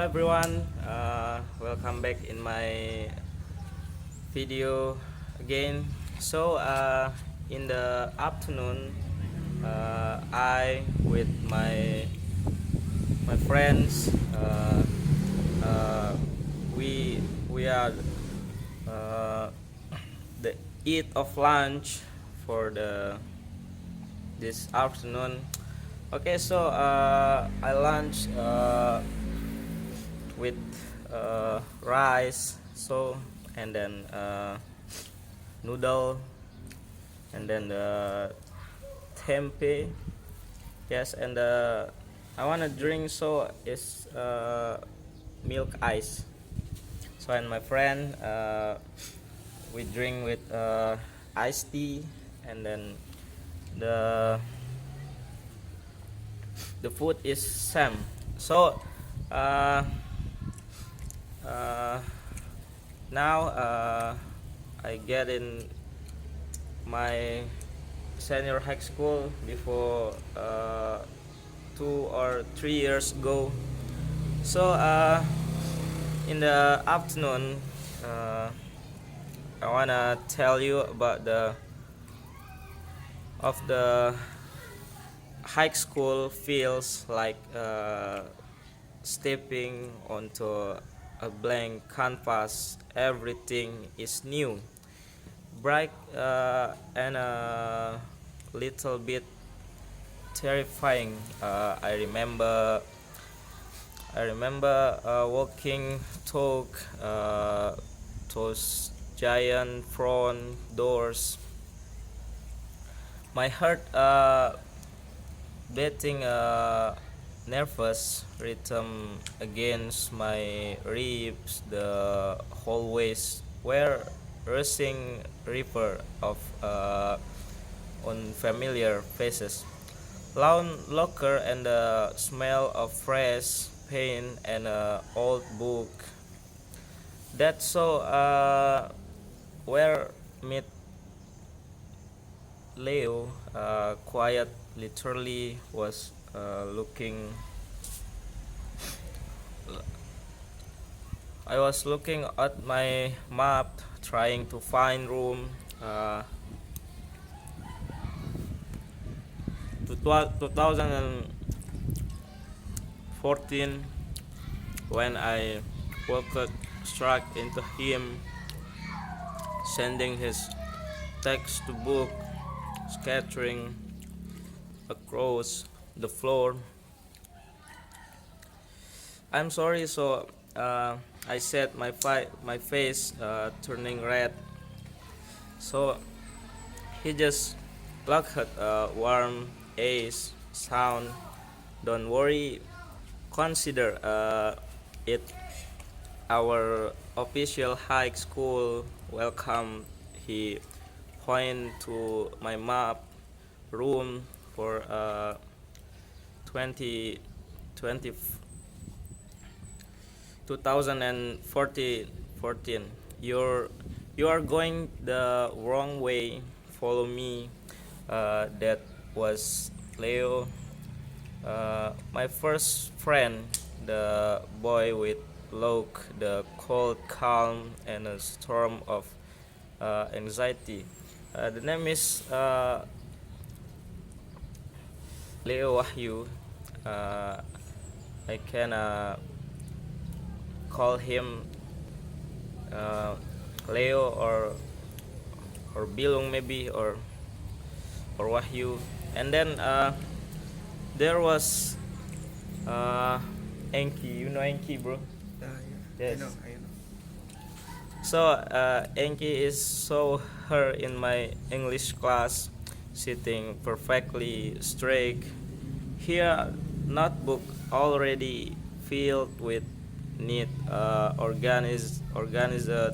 everyone, welcome back in my video again. In the afternoon, I with my friends, uh, we are uh, the eat of lunch for the this afternoon. Okay, I lunch with rice, and then noodle, and then the tempeh. Yes, and I wanna drink, so is milk ice. So and my friend, we drink with iced tea, and then the the food is same. So uh, uh, now I get in my senior high school before 2 or 3 years ago. So in the afternoon, I wanna tell you about the of the high school feels like stepping onto a blank canvas. Everything is new, bright, and a little bit terrifying. I remember walking talk those giant front doors. My heart beating nervous rhythm against my ribs. The hallways were rushing river of unfamiliar faces. Loud locker and the smell of fresh paint and an old book. That so where meet Leo, quiet, literally was looking. I was looking at my map, trying to find room. 2014, when I walked struck into him, sending his textbook scattering across the floor. I'm sorry, I said, my face turning red. So he just laughed a warm ace sound. Don't worry, consider it our official high school welcome. He pointed to my map room for 20 20 2014. You are going the wrong way. Follow me. That was Leo, my first friend, the boy with look, the cold calm and a storm of anxiety. The name is Leo Wahyu. Uh, I can call him uh, Leo or Bilong, maybe, or Wahyu. And then there was Enki. You know Enki, bro? Yeah, Yes. I know. So Enki is so her in my English class, sitting perfectly straight. Here, notebook already filled with neat organized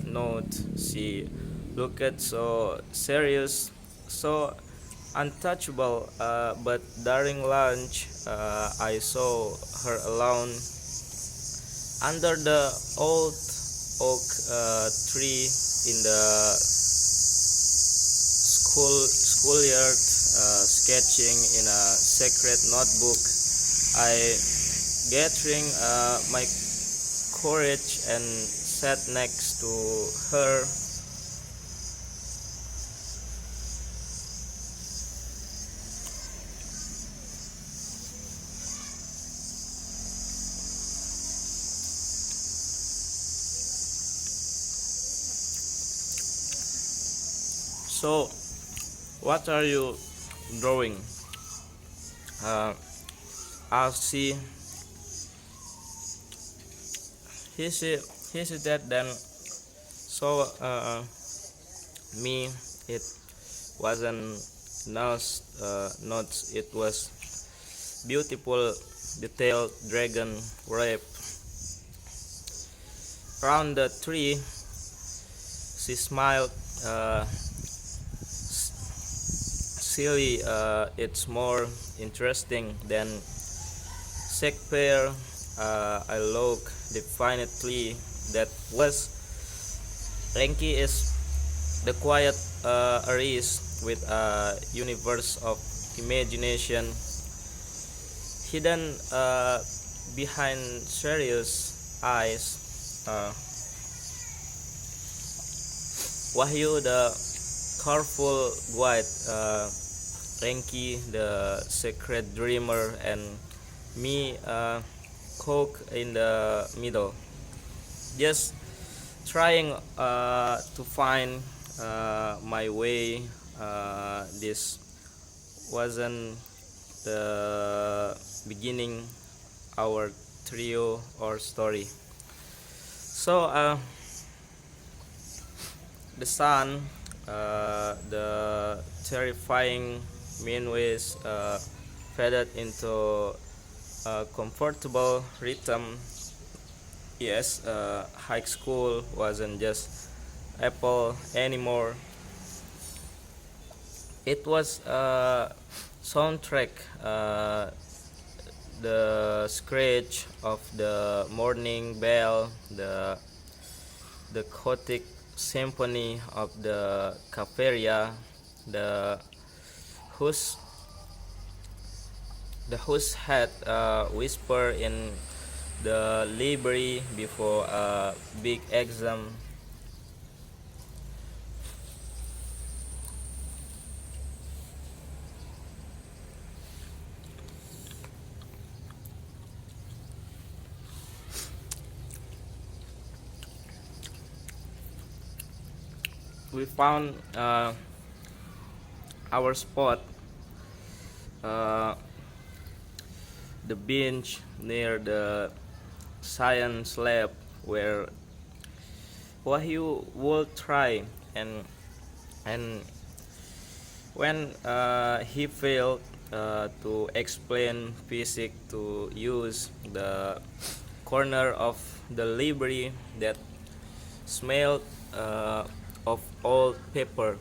note. She looked so serious, so untouchable. But during lunch, I saw her alone under the old oak tree in the schoolyard, sketching in a secret notebook. I gathering my courage and sat next to her. So, what are you drawing? Uh, asked she. He said that then so me it wasn't notes, it was beautiful detailed dragon wrap around the tree. She smiled. Silly, it's more interesting than Shakespeare. I look definitely that was Ranky is the quiet artist with a universe of imagination hidden behind serious eyes. Wahyu the colorful white, Ranky the secret dreamer, and me, Coke in the middle. Just trying to find my way. This wasn't the beginning our trio or story. So the sun, the terrifying meanways faded into a comfortable rhythm. Yes, high school wasn't just Apple anymore. It was a soundtrack, the scratch of the morning bell, the chaotic symphony of the cafeteria, the whose had whisper in the library before a big exam. We found our spot, uh, the bench near the science lab where Wahyu would try, and when he failed to explain physics to use the corner of the library that smelled of old paper,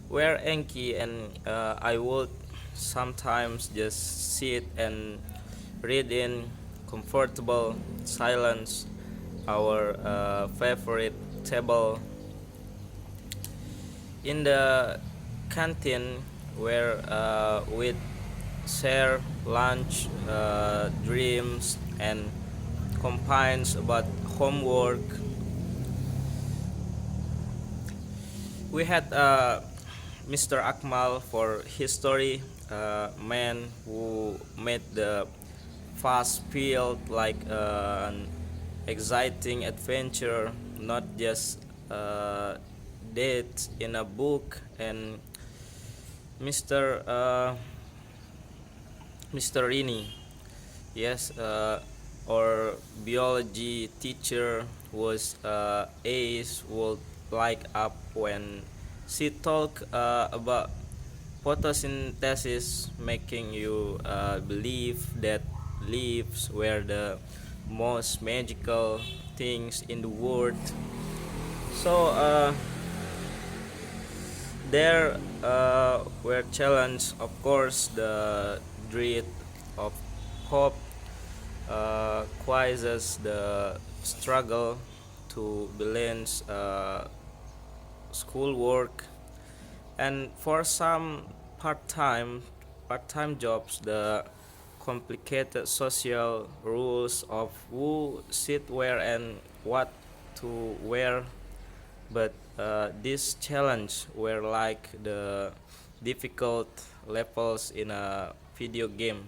where Enki and I would sometimes just sit and read in comfortable silence our favorite table in the canteen where we'd share lunch, dreams, and complaints about homework. We had Mr. Akmal for history, a man who made the fast feel like an exciting adventure, not just a date in a book, and Mr. Mr. Rini, yes, our biology teacher was ace would light up when she talked about photosynthesis, making you believe that leaves were the most magical things in the world. So there were challenges, of course, the dread of hope, quizzes, the struggle to balance schoolwork, and for some part-time jobs, the complicated social rules of who sit where and what to wear, but this challenge were like the difficult levels in a video game.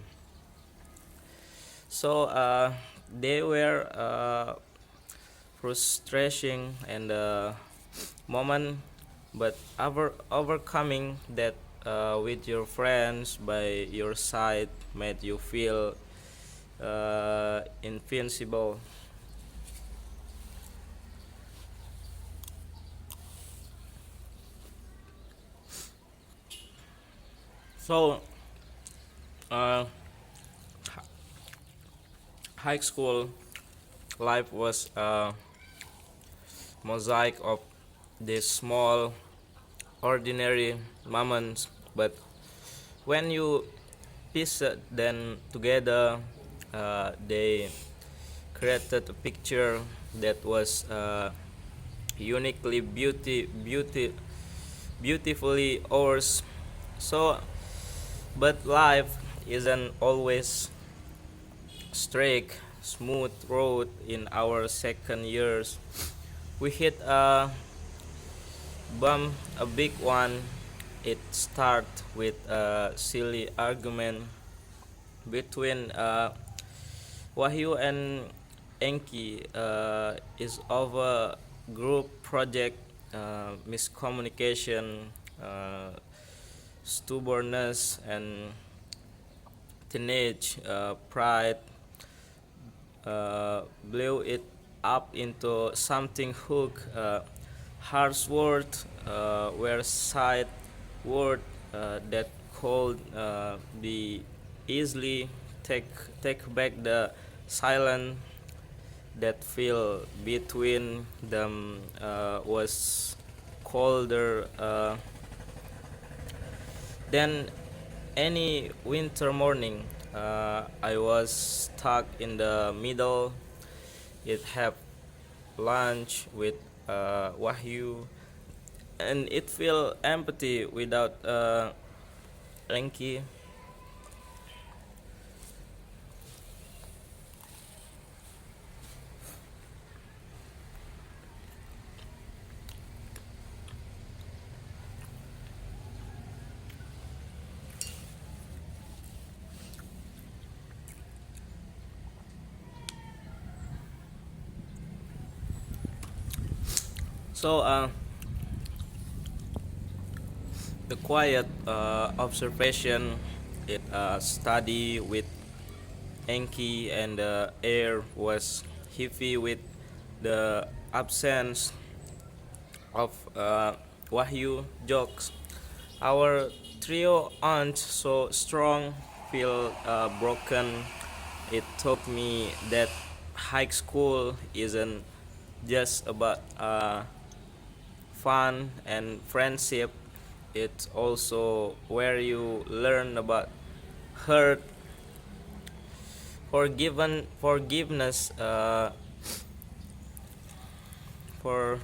So they were frustrating and moment, but overcoming that with your friends by your side made you feel invincible. So uh, high school life was a mosaic of these small ordinary moments, but when you piece them together, they created a picture that was uniquely beautifully ours. So, but life isn't always straight, smooth road in our second years. We hit a big one. It start with a silly argument between Wahyu and Enki is over group project, miscommunication, uh, stubbornness, and teenage pride blew it up into something hook. Harsh word were side word that could be easily take take back the silence that fell between them was colder than any winter morning. I was stuck in the middle. It had lunch with Wahyu, and it felt empty without Enki. So the quiet observation, it study with Enki, and the air was heavy with the absence of Wahyu jokes. Our trio aren't so strong, feel broken. It taught me that high school isn't just about fun and friendship. It's also where you learn about hurt, forgiveness, for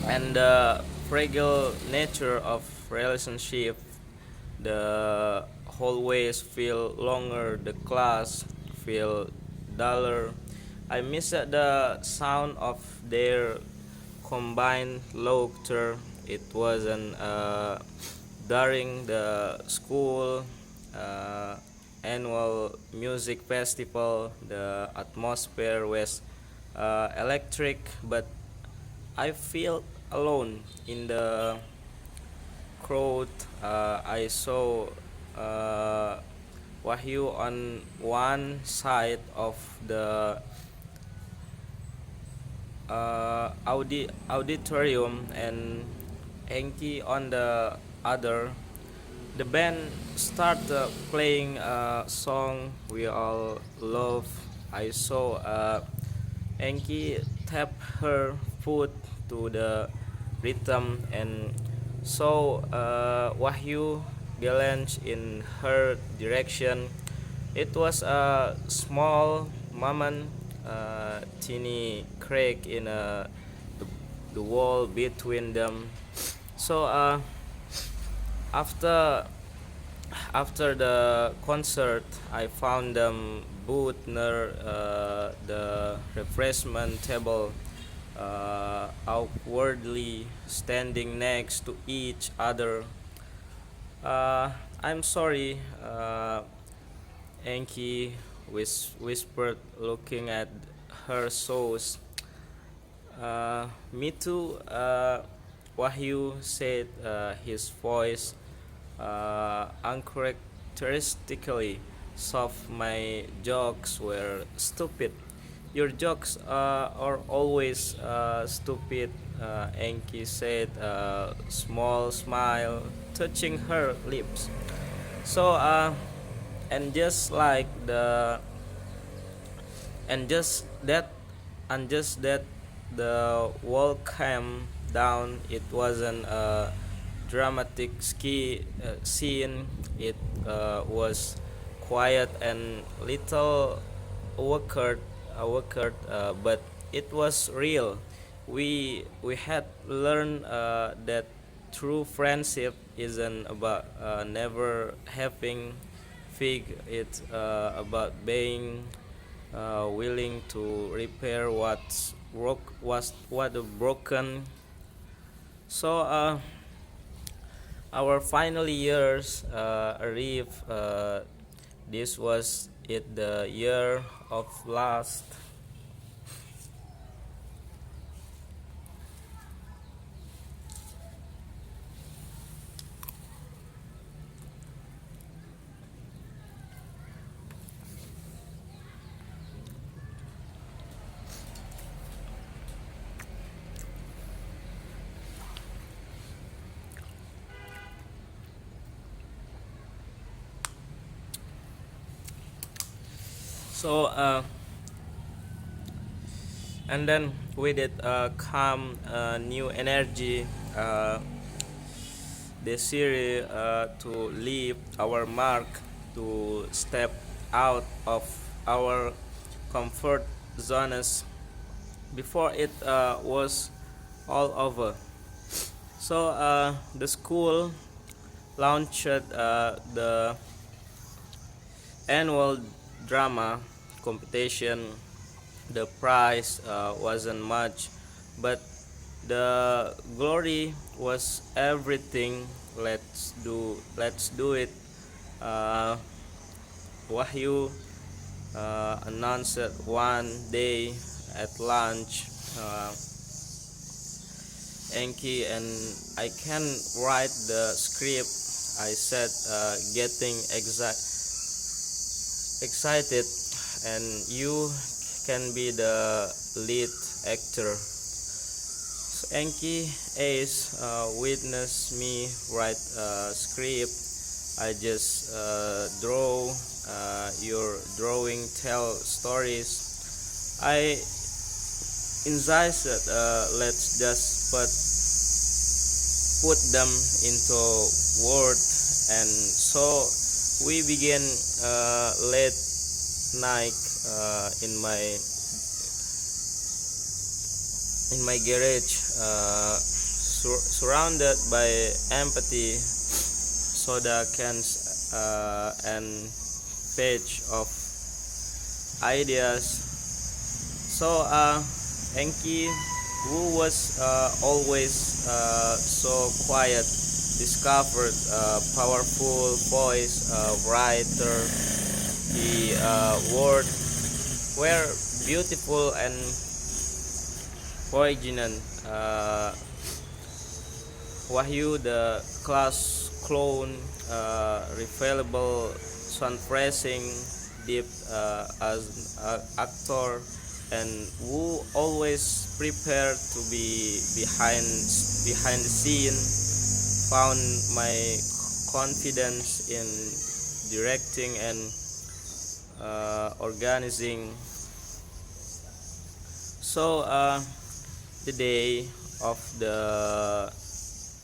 and the fragile nature of relationship. The hallways feel longer, the class feel duller. I miss the sound of their combined laughter. It wasn't during the school uh, annual music festival. The atmosphere was electric, but I feel alone in the crowd. I saw uh, Wahyu on one side of the auditorium and Enki on the other. The band started playing a song we all love. I saw Enki tap her foot to the rhythm and saw Wahyu glance in her direction. It was a small moment, teeny crack in the wall between them. So after after the concert, I found them both near the refreshment table, awkwardly standing next to each other. I'm sorry, Enki whispered, looking at her shoes. Me too, Wahyu said, his voice uncharacteristically soft. My jokes were stupid. Your jokes are always stupid, Enki said, small smile touching her lips. So, and just like the and just that the wall came down. It wasn't a dramatic scene. It was quiet and little awkward, but it was real. We had learned that true friendship isn't about never having fig. It's about being willing to repair what broken. So our final years arrived. This was it, the year of last. So and then with it come new energy. The series to leave our mark, to step out of our comfort zones before it was all over. So the school launched the annual drama competition. The prize wasn't much, but the glory was everything. Let's do it. uh, Wahyu announced one day at lunch. uh, Enki, and I can write the script, I said, getting excited, and you can be the lead actor. So Enki Ace witnessed me write a script. I just draw, your drawing tell stories. I insisted, let's just put them into word. And so we began late night in my garage, surrounded by empathy soda cans and page of ideas. So Enki, who was always so quiet, discovered a powerful voice, a writer. The words were beautiful and poignant. Wahyu, the class clown, refillable, sun-pressing, deep as an actor, and who always prepared to be behind the scene, found my confidence in directing and organizing. So the day of the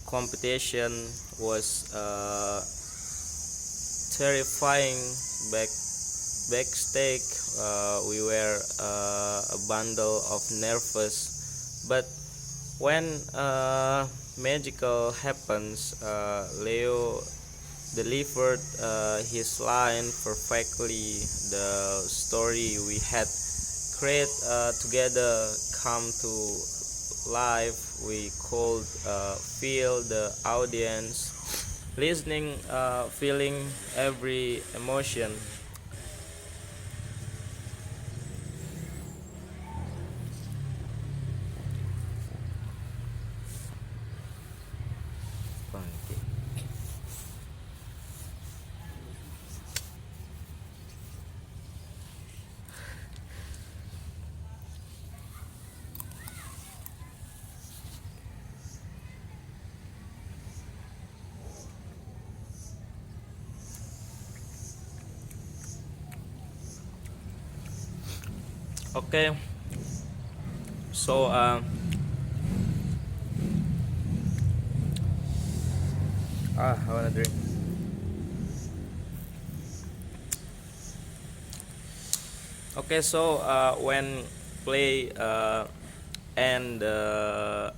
competition was terrifying. Backstage, we were a bundle of nervous, but When magical happens, Leo delivered his line perfectly. The story we had created together come to life. We could feel the audience listening, feeling every emotion. Okay, so I wanna drink. Okay, so when play and a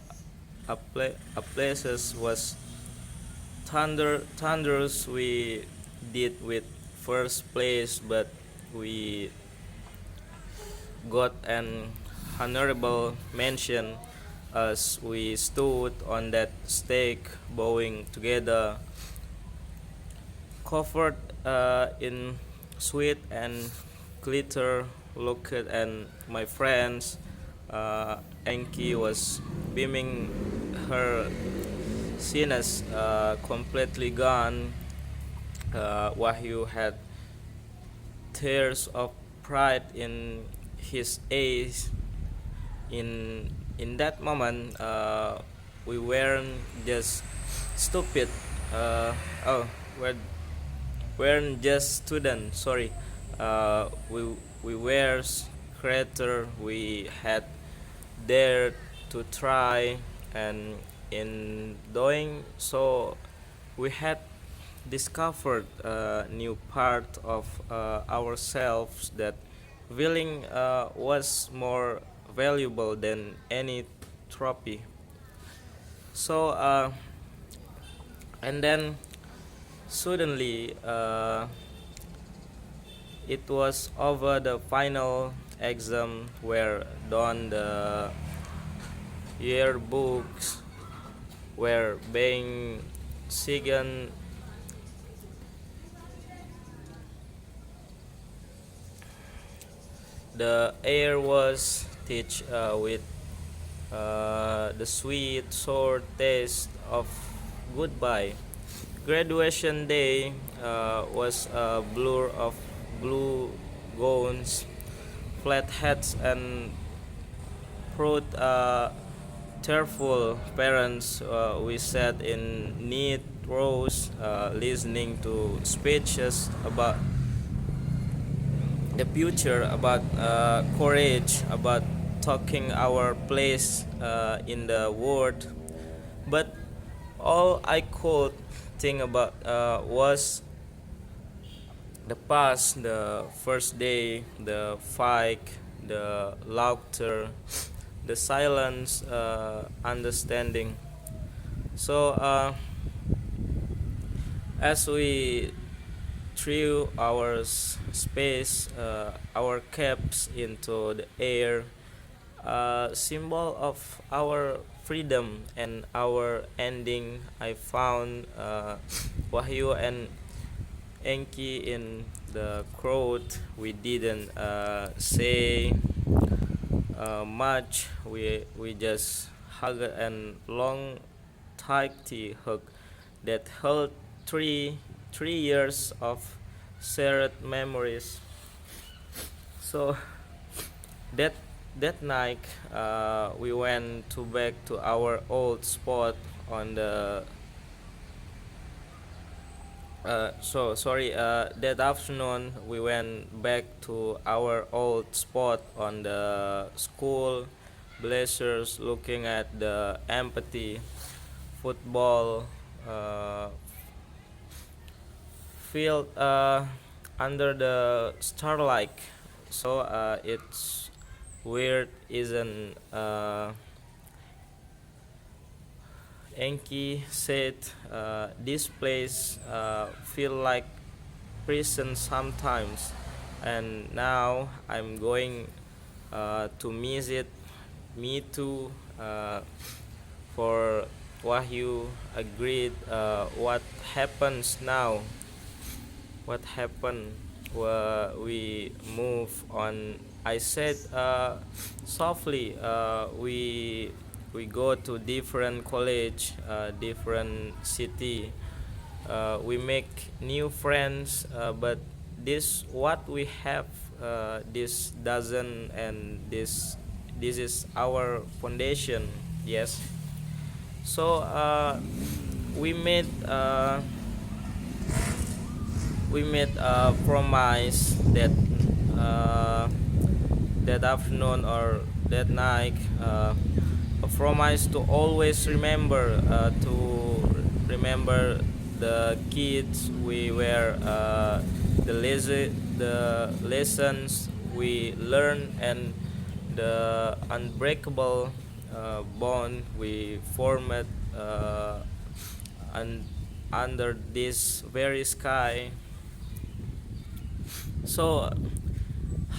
places was thunders, we did with first place, but we got an honorable mention as we stood on that stake bowing together, covered in sweat and glitter. Looked at my friends. Enki was beaming, her shyness completely gone. Wahyu had tears of pride in his eyes. In that moment, we weren't just stupid. Oh, we weren't just students. Sorry, we were creator. We had dared to try, and in doing so, we had discovered a new part of ourselves that feeling was more valuable than any trophy. So, and then suddenly, it was over. The final exam were done. The yearbooks were being signed. The air was thick with the sweet, sour taste of goodbye. Graduation day was a blur of blue gowns, flat hats, and proud, tearful parents. We sat in neat rows, listening to speeches about the future, about courage, about talking our place in the world. But all I could think about was the past, the first day, the fight, the laughter, the silence, understanding. So, as we threw our space, our caps into the air, a symbol of our freedom and our ending, I found Wahyu and Enki in the crowd. We didn't say much. We just hugged and long, tighty hug that held three years of shared memories. So that that night, we went to back to our old spot on the. So sorry. That afternoon, we went back to our old spot on the school blazers, looking at the empty football field under the starlight. So it's weird, isn't Enki said, "This place feel like prison sometimes, and now I'm going to miss it." Me too. For Wahyu agreed. What happens now? What happened? We move on. I said softly. We go to different college, different city. We make new friends, but this what we have. This doesn't, and this is our foundation. Yes. So we made a promise that uh, that afternoon or that night, a promise to always remember the kids we were, the lessons we learned, and the unbreakable bond we formed, and under this very sky. So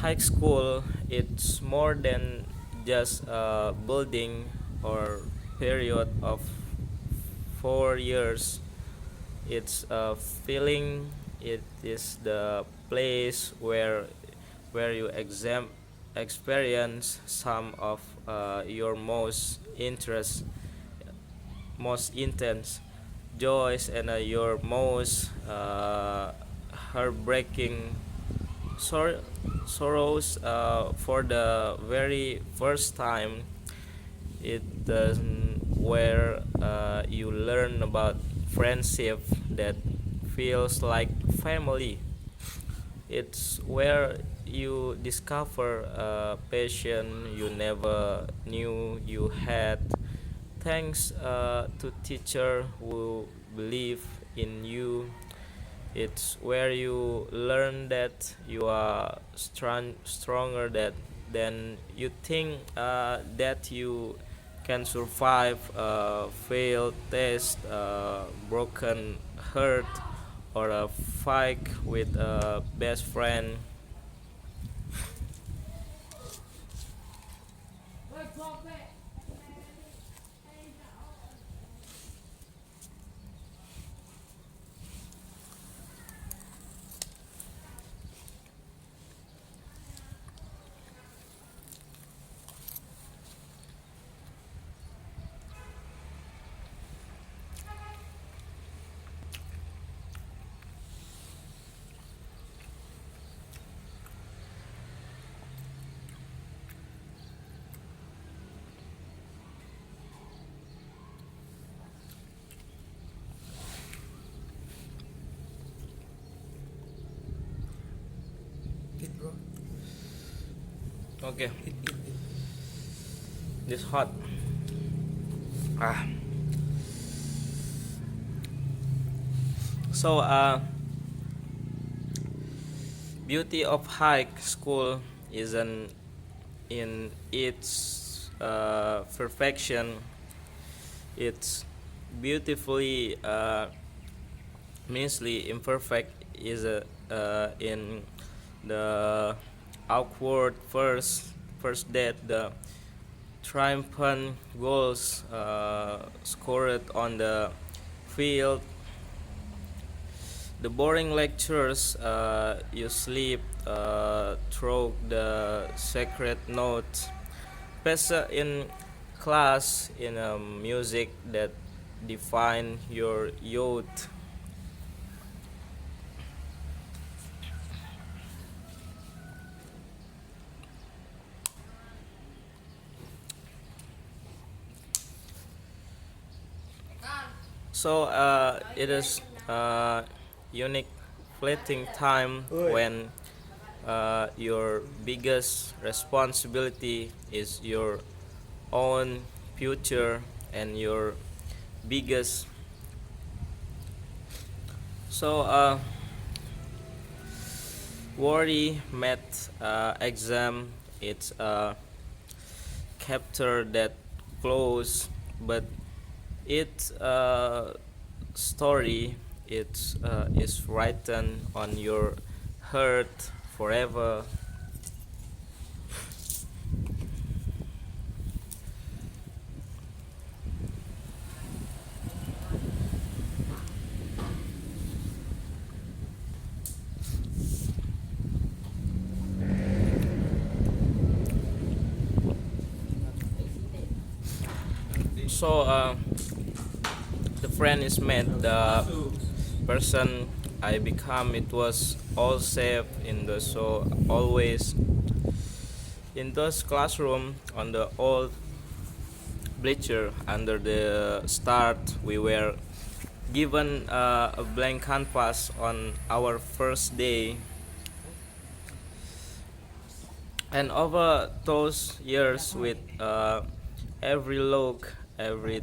high school, it's more than just a building or period of 4 years. It's a feeling. It is the place where you experience some of your most intense joys, and your most heartbreaking sor- sorrows. For the very first time, it where you learn about friendship that feels like family. It's where you discover a passion you never knew you had, thanks to teacher who believe in you. It's where you learn that you are stronger than you think, that you can survive a failed test, a broken heart, or a fight with a best friend. Okay, this hot. Ah. So beauty of high school isn't in its perfection. It's beautifully, meanly imperfect, is in the awkward first date, the triumphant goals scored on the field, the boring lectures you sleep through, the secret notes passed in class, in a music that define your youth. So it is unique fleeting time when your biggest responsibility is your own future, and your biggest so worry math exam. It's a chapter that close, but Its story is written on your heart forever. So the friend is made the person I become. It was all safe in the so always in those classroom on the old bleacher under the start. We were given a blank canvas on our first day, and over those years, with every look, every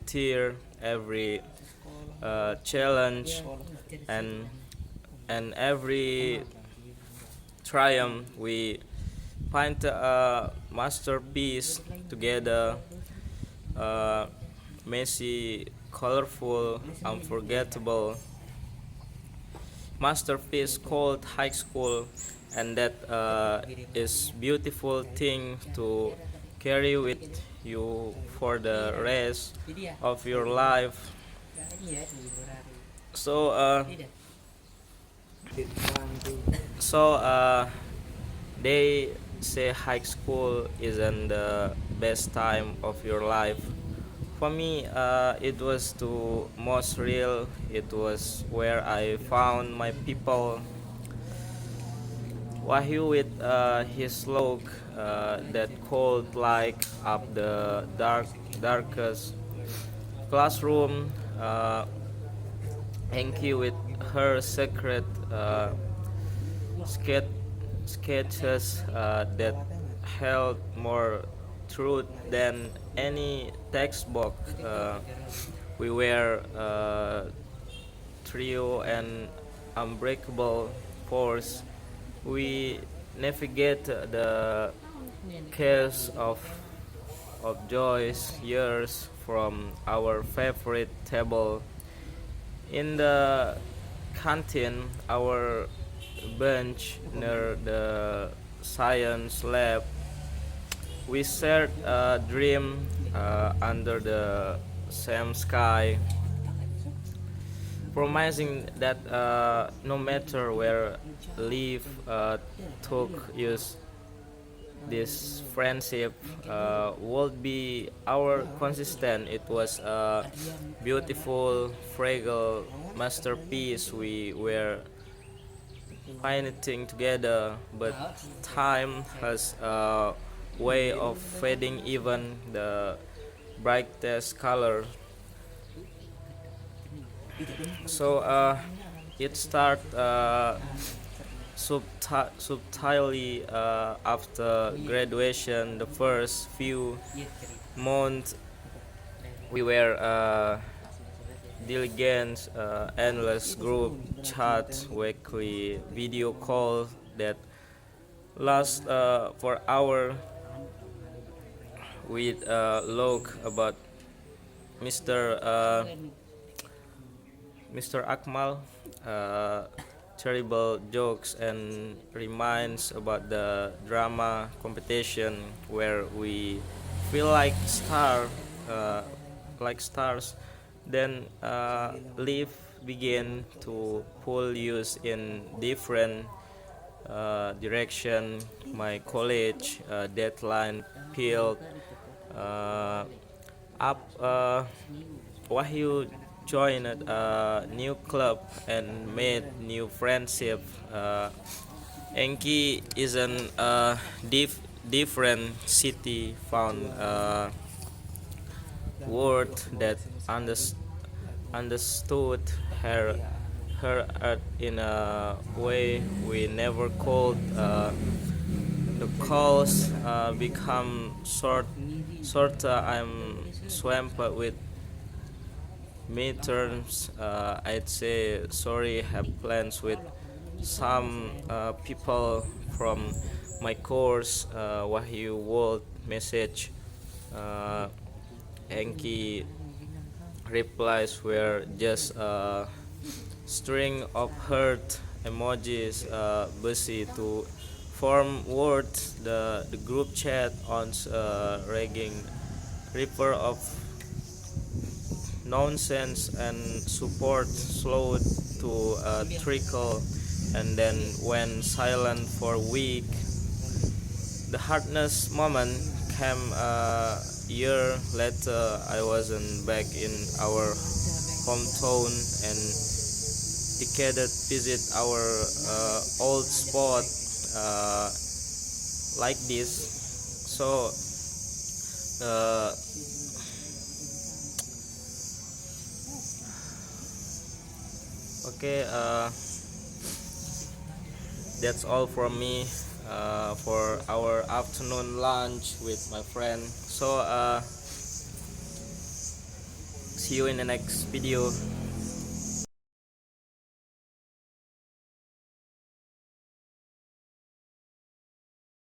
tear, every challenge, and every triumph, we find a masterpiece together. uh, Messy, colorful, unforgettable masterpiece called high school, and that is beautiful thing to carry with you for the rest of your life. So so they say high school isn't the best time of your life. For me, it was the most real. It was where I found my people. Wahyu with his look that cold like up the darkest classroom. Enki with her secret sketch, sketches that held more truth than any textbook. We were trio and unbreakable force. We navigate the chaos of joys years from our favorite table in the canteen, our bench near the science lab. We shared a dream under the same sky, promising that no matter where life took us, this friendship would be our consistent. It was a beautiful, fragile masterpiece we were painting together, but time has a way of fading even the brightest color. So it start subtly after graduation. The first few months we were diligent, endless group chat, weekly video call that last for hour with look about Mr. Mr. Akmal, terrible jokes, and reminds about the drama competition where we feel uh, like stars. Then life begin to pull you in different direction. My college deadline peeled uh, up. Wahyu joined a new club and made new friendship. Enki is an different city, found word that understood her art in a way we never could. The calls become shorter. I'm swamped with midterms. I'd say sorry. Have plans with some people from my course. Wahyu World message. Uh, Enki replies were just a string of heart emojis busy to form words. The group chat on raging river of nonsense and support slowed to a trickle and then went silent for a week. The hardest moment came a year later. I wasn't back in our hometown and decided visit our old spot uh, like this. So uh, okay, that's all from me for our afternoon lunch with my friend. So see you in the next video.